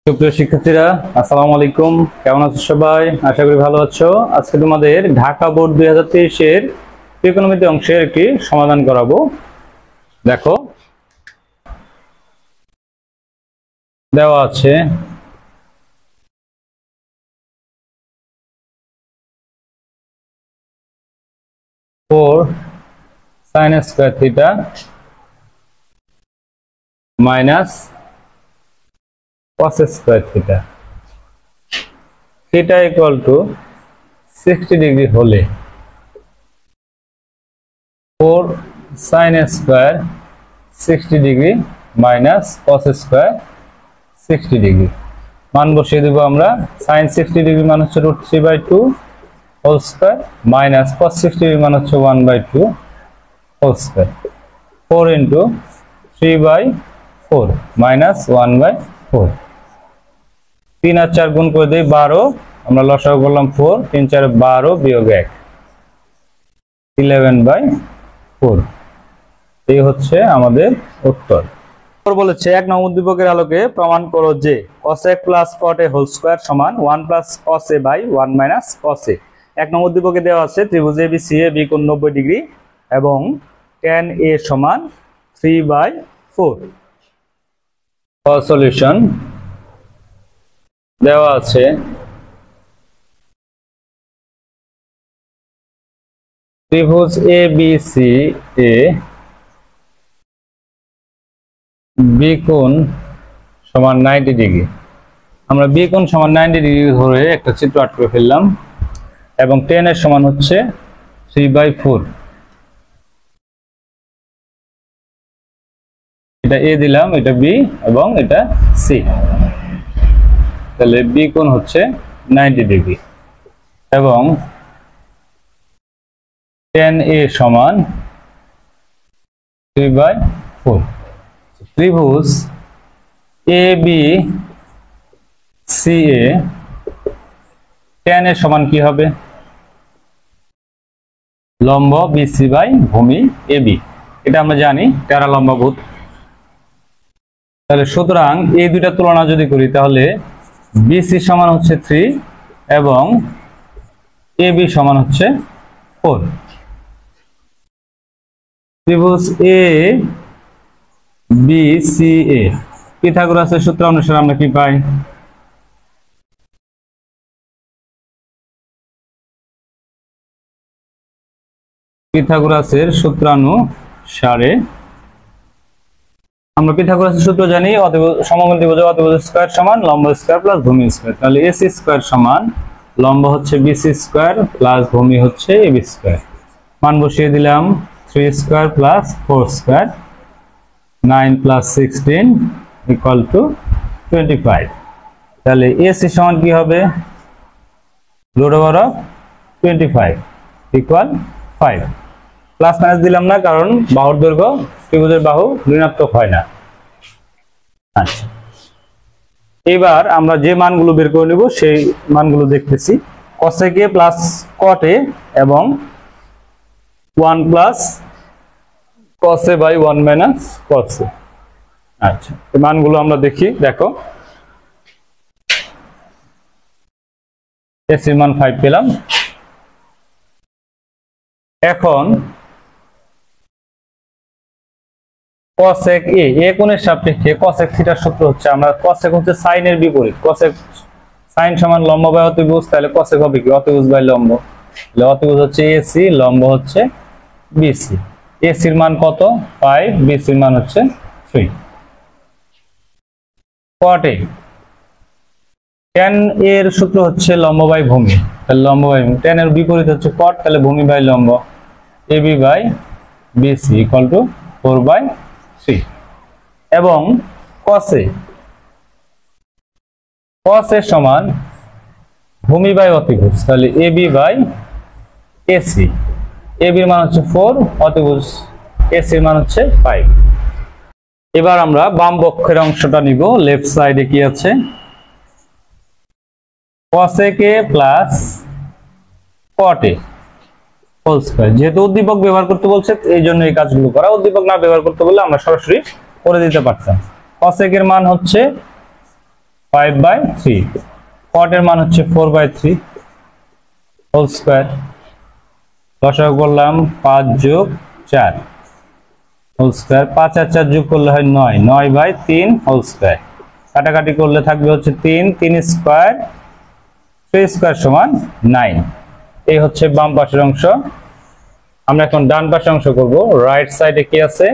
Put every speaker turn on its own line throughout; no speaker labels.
সুপ্রিয় শিক্ষার্থীরা, আসসালামু আলাইকুম। কেমন আছো সবাই? আশা করি ভালো আছো। আজকে তোমাদের ঢাকা বোর্ড 2023 এর ত্রিকোণমিতি অংশের একটি সমাধান করাবো। দেখো, দেওয়া আছে four sine square theta minus cos square theta theta equal to 60 degree হলে 4 sin square 60 degree minus cos square 60 degree মান বসিয়ে দেব আমরা। sin 60 ডিগ্রি মান হচ্ছে √3/2 whole square minus cos 60 degree মান হচ্ছে 1/2 হোল স্কয়ার 4 ইনটু 3/4 মাইনাস 1/4। 3 আর 4 গুণ করে দেই 12, আমরা লসাগু করলাম 4, 3 4 12 বিয়োগ 1 11/4। এই হচ্ছে আমাদের উত্তর। বলেছে 1 নং উদ্দীপকের আলোকে প্রমাণ করো যে cos a plus cot a whole square সমান 1 plus cos a by 1 minus cos a। 1 নং উদ্দীপকে দেওয়া আছে ত্রিভুজ ABCAB কোণ 90 ডিগ্রি এবং tan a সমান 3/4। সলিউশন দেওয়া আছে ত্রিভুজ ABCA বি কোণ সমান 90 ডিগ্রি। আমরা বি কোণ সমান 90 ডিগ্রি ধরে একটা চিত্র আঁট করে ফেললাম এবং tan এর সমান হচ্ছে 3/4। এটা A দিলাম, এটা B এবং এটা C। তাহলে বি কোণ হচ্ছে 90 ডিগ্রি এবং tan A সমান 3/4। ত্রিভুজ ABCA tan এর সমান কি হবে? লম্ব BC বাই ভূমি AB। এটা আমরা জানি টেরা লম্বভুজ। তাহলে সুতরাং এই দুইটা তুলনা যদি করি তাহলে BC সমান হচ্ছে 3 এবং AB সমান হচ্ছে 4। ত্রিভুজ ABCA পিথাগোরাসের সূত্র অনুসারে আমরা কি পাই? পিথাগোরাসের সূত্রানুসারে আমরা পিথাগোরাসের সূত্র জানি, সমকোণ ত্রিভুজ অতিভুজ স্কয়ার সমান লম্ব স্কয়ার প্লাস ভূমি স্কয়ার। তাহলে AC স্কয়ার সমান লম্ব হচ্ছে BC স্কয়ার প্লাস ভূমি হচ্ছে AB স্কয়ার। মান বসিয়ে দিলাম 3 square plus 4 square 9 plus 16 equal to 25। তাহলে AC সমান কি হবে? √25 ইকুয়াল 5। প্লাস মাইনাস দিলাম না কারণ বাহুর দৈর্ঘ্য ত্রিভুজের বাহু ঋণাত্মক হয় না। আচ্ছা, এবার আমরা যে মানগুলো বের করে নেব সেই মানগুলো দেখতেছি। cos a plus cot a এবং 1 plus cos a by 1 minus cos a। আচ্ছা, এই মানগুলো আমরা দেখি। দেখো, AC এর মান 5 পেলাম। এখন cosec a কোণের সাপেক্ষে cosec থিটার সূত্র হচ্ছে, আমরা cosec হচ্ছে sin এর বিপরীত। cosec sin সমান লম্ব বাই অতিভুজ, তাহলে cosec হবে কি? অতিভুজ বাই লম্ব। তাহলে অতিভুজ হচ্ছে AC, লম্ব হচ্ছে BC। AC এর মান কত? 5, BC এর মান হচ্ছে 3। cot a tan এর সূত্র হচ্ছে লম্ব বাই ভূমি, তাহলে লম্ব বাই ভূমি। tan এর বিপরীত হচ্ছে cot, তাহলে ভূমি বাই লম্ব। AB by BC equal to 4/3। এবং cos a সমান ভূমি বাই অতিভুজ, তাহলে AB বাই AC। AB এর মান হচ্ছে 4, অতিভুজ AC এর মান হচ্ছে 5। এবার আমরা বাম পক্ষের অংশটা নিব। লেফট সাইডে কি আছে? cosec a plus cot a whole square. যেহেতু উদ্দীপক ব্যবহার করতে বলছে এই জন্য এই কাজগুলো করা। উদ্দীপক না ব্যবহার করতে বললে আমরা সরাসরি করে দিতে পারতাম। cosec এর মান হচ্ছে 5/3, cot এর মান হচ্ছে 4/3 হোল স্কয়ার, লসাগু করলাম 5 + 4 হোল স্কয়ার, 5 আর 4 যোগ করলে হয় 9, 9/3 হোল স্কয়ার, কাটাকাটি করলে থাকবে হচ্ছে 3, 3 স্কয়ার, 3 স্কয়ার সমান 9। এই হচ্ছে বাম পাশের অংশ। আমরা এখন ডান পাশের অংশ করব। রাইট সাইডে কি আছে?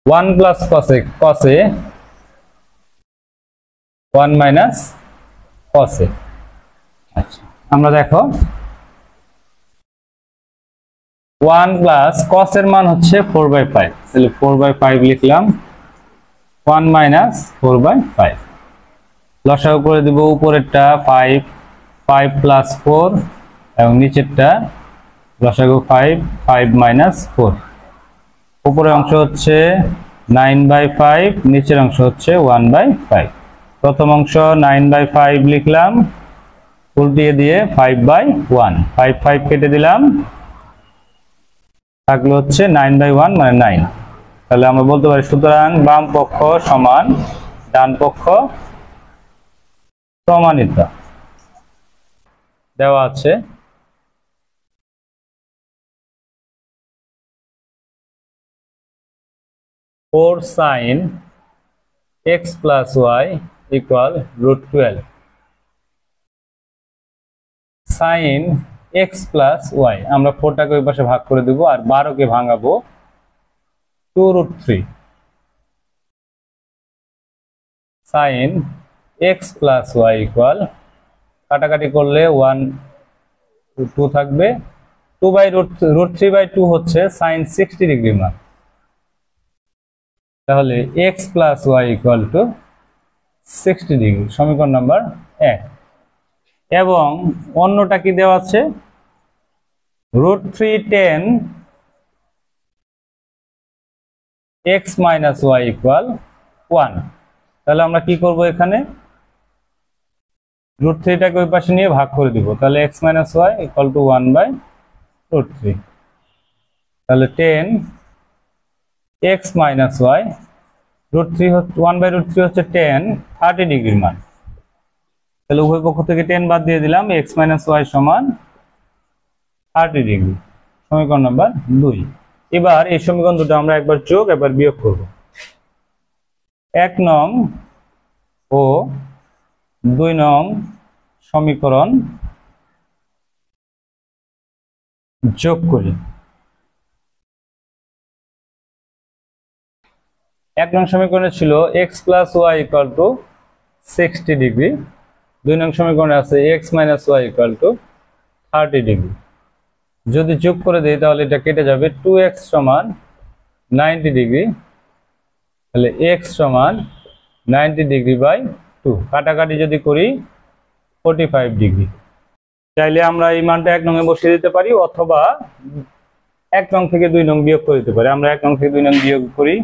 1 + cos a 1 - cos a। আচ্ছা, আমরা দেখো 1 + cos এর মান হচ্ছে 4/5, তাহলে 4/5 লিখলাম, 1 - 4/5। লসাগু করে দিব, উপরেরটা 5, 5 + 4 এবং নিচেরটা লসাগু 5, 5 - 4। উপরের অংশ হচ্ছে 9/5, নিচের অংশ হচ্ছে 1/5। প্রথম অংশ 9/5 লিখলাম, উল্টিয়ে দিয়ে 5/1, 5 5 কেটে দিলাম, থাকলো হচ্ছে 9/1 মানে 9। তাহলে আমরা বলতে পারি সুতরাং বাম পক্ষ সমান ডান পক্ষ প্রমাণিত। দেওয়া আছে four sin x + y = √12। sin x + y আমরা 4টাকে ওই পাশে ভাগ করে দেব আর 12 কে ভাঙাবো 2√3। sin x + y = কাটাকাটি করলে 1 2 থাকবে, 2/√3/2 হচ্ছে sin 60 ডিগ্রি মান। তাহলে x + y = 60 ডিগ্রি, সমীকরণ নাম্বার 1। এবং অন্যটা কি দেওয়া আছে? √3 tan x - y = 1। তাহলে আমরা কি করব? এখানে √3টাকে ওই পাশে নিয়ে ভাগ করে দিব, তাহলে x - y = 1/√3। তাহলে tan x - y √3 1/√3 হচ্ছে tan 30 ডিগ্রির মান। তাহলে উভয় পক্ষ থেকে tan বাদ দিয়ে দিলাম, x - y সমান 30 ডিগ্রি, সমীকরণ নাম্বার 2। এবার এই সমীকরণ দুটো আমরা একবার যোগ একবার বিয়োগ করব। 1 নং ও 2 নং সমীকরণ যোগ করি। 1 নং সমীকরণে ছিল x + y = 60 ডিগ্রি, 2 নং সমীকরণে আছে x - y = 30 ডিগ্রি। যদি যোগ করে দেই তাহলে এটা কেটে যাবে, 2x = 90 ডিগ্রি, তাহলে x = 90 ডিগ্রি/2। কাটাকাটি যদি করি 45 ডিগ্রি। চাইলে আমরা এই মানটা 1 নং এ বসিয়ে দিতে পারি অথবা 1 নং থেকে 2 নং বিয়োগ করে দিতে পারি। আমরা 1 নং থেকে 2 নং বিয়োগ করি,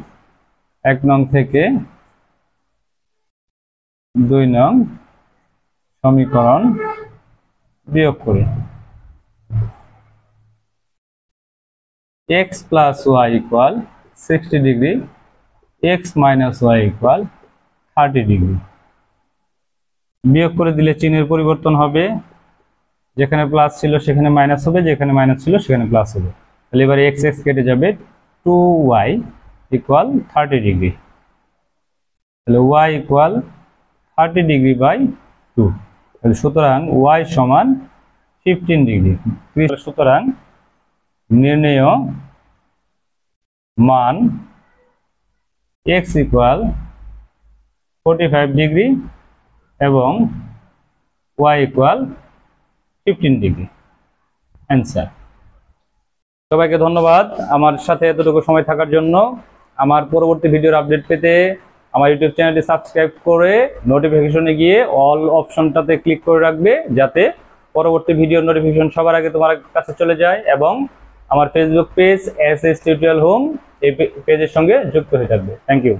1 নং থেকে 2 নং সমীকরণ বিয়োগ করি। x + y = 60 degree, x - y = 30 degree. বিয়োগ করে দিলে চিহ্নের পরিবর্তন হবে, যেখানে প্লাস ছিল সেখানে মাইনাস হবে, যেখানে মাইনাস ছিল সেখানে প্লাস হবে। তাহলে এবারে x x কেটে যাবে, 2y = 30 ডিগ্রি। তাহলে y = 30 ডিগ্রি/2। তাহলে সুতরাং y সমান 15 ডিগ্রি। সুতরাং নির্ণেয় মান x = 45 ডিগ্রি এবং y = 15 ডিগ্রি। অ্যান্সার। সবাইকে ধন্যবাদ আমার সাথে এতটুকু সময় থাকার জন্য। আমার পরবর্তী ভিডিওর আপডেট পেতে আমার ইউটিউব চ্যানেলটি সাবস্ক্রাইব করে নোটিফিকেশনে গিয়ে অল অপশনটাতে ক্লিক করে রাখবে, যাতে পরবর্তী ভিডিওর নোটিফিকেশন সবার আগে তোমার কাছে চলে যায়। এবং আমার Facebook page SS tutorial home এই পেজের সঙ্গে যুক্ত হয়ে থাকবে। Thank you.